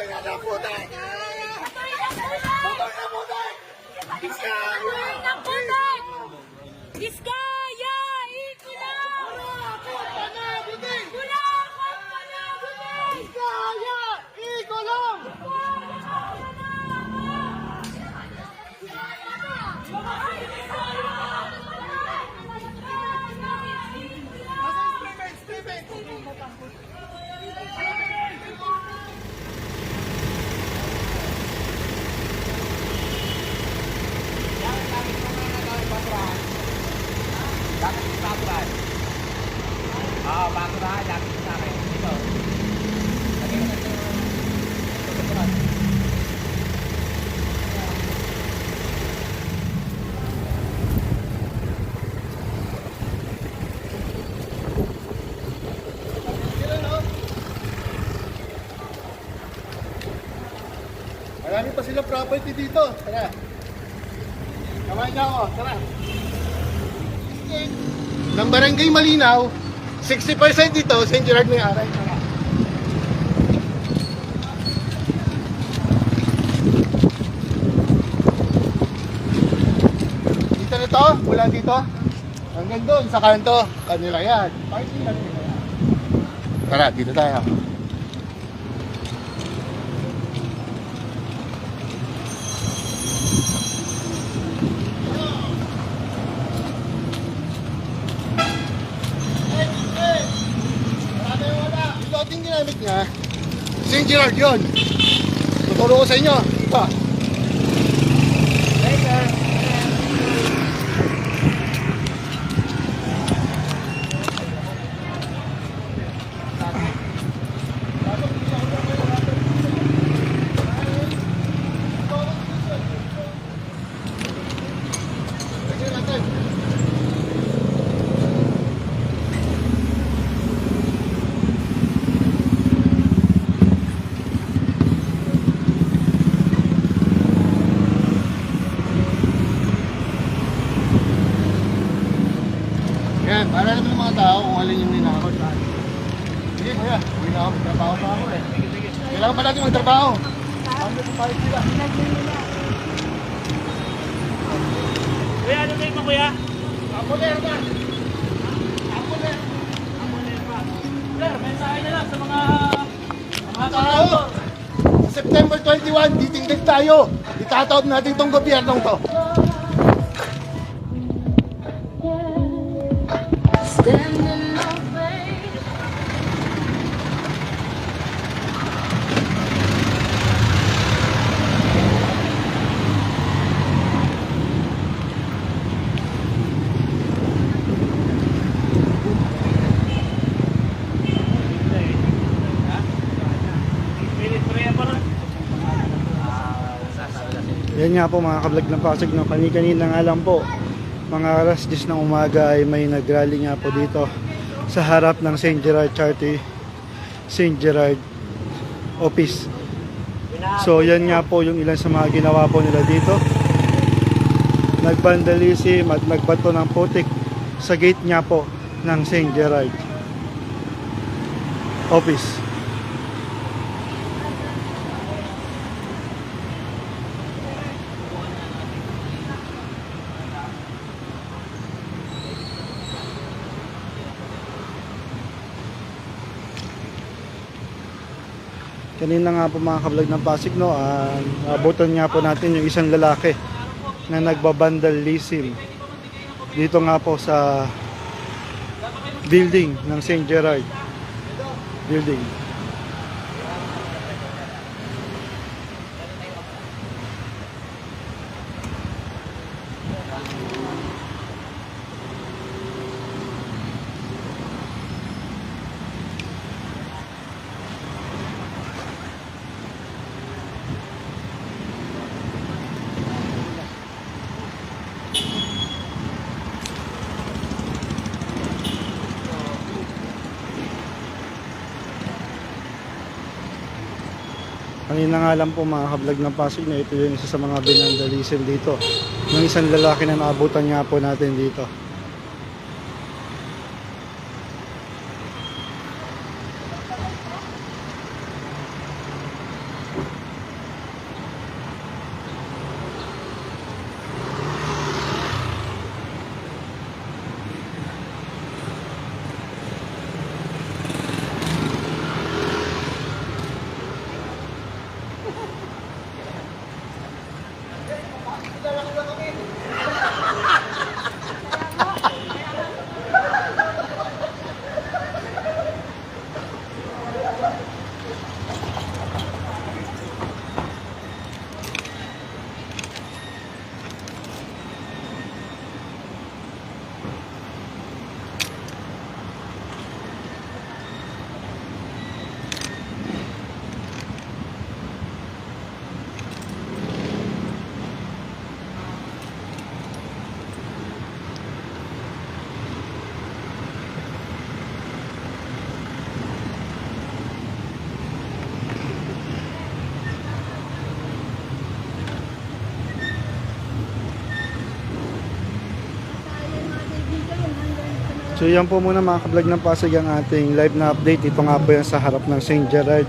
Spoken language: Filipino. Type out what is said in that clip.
na putek! Motor na putek! Motor na putek! Diskaya! Ikilaw! Kulakot panabuting! Kulakot panabuting! Kaya! Ikulong! Marami pa silang property dito. Tara. Kamay niya ako. Tara. Ng Barangay Malinaw, 60% dito, St. Gerard may aray. Tara. Dito na to, mula dito. Hanggang doon, sa kanto. Kanila yan. Parking lang nila yan. Tara, dito tayo. Ito ating ginamit niya, St. Gerard yun. Tuturo ko sa inyo. Ito. Yan, para naman ng mga tao kung alin yung ninakaw sa akin. Sige kuya, uwi na ako, magtrabaho pa ako eh. Kailangan pa natin magtrabaho. Ano kung palit sila? Kuya, ano kayo mo kuya? Apoler ba? Apoler. Apoler pa. Sir, mensahe na lang sa mga Tao! Sa September 21, titingdig tayo. Itatawag natin itong gobyernong to. Standing on faith. Yan nga po mga kablog ng Pasig, no? Kani-kanina nga lang po, mga alas 10 ng umaga ay may nagrally nga po dito sa harap ng St. Gerard Charity, St. Gerard Office. So yan nga po yung ilan sa mga ginawa po nila dito. Nagbandalism at nagbato ng putik sa gate nga po ng St. Gerard Office. Kanina nga po mga kablog ng Pasig, no, abutan nga po natin yung isang lalaki na nagbabandalism dito nga po sa building ng St. Gerard building. Kanina nga lang po mga kablog ng Pasig na ito yung isa sa mga binandalism dito ng isang lalaki na naabutan nga po natin dito. So yan po muna mga ka-vlog ng Pasig ang ating live na update. Ito nga po yan sa harap ng St. Gerard